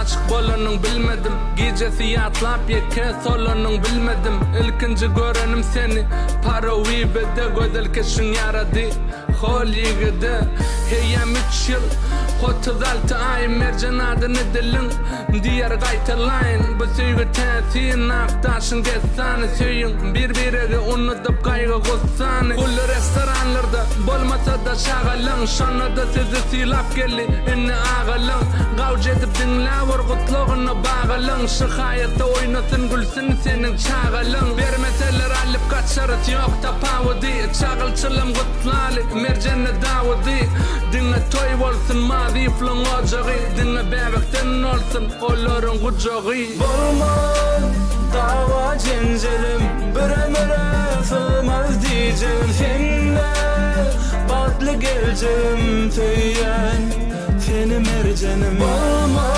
aşık bolanın bilmedim. Gecesi yatlap yeke solanın bilmedim. İlkinci görenim seni Parovi bede gödel keşin yaradı Hol yigide Heyem 3 yıl 36 ay mercan adını dilin Diğer gaytalayın Bu söygü təsiyin Aktaşın geçsani söyün Birbirege unutup kaygı kutsani Kul restoranlarda Bolmasa da şağalın Şana da sizi silap gelli İnni ağalın Gavc edip dinlavur Kutluğuna bağalın Şıkayette oynasın gülsün senin çağalın Vermeseler alıp kaçarız yok tapavudi Çağılçılım kutlali Mercanı davudi Dinle toy olsun mazi flon ocağı Dinle bebekten olsun Olurun kucağı Bolmaz dava cencelim Bire sığmaz diyeceğim Seninle batlı geleceğim Tüyen seni mercanım Bolmaz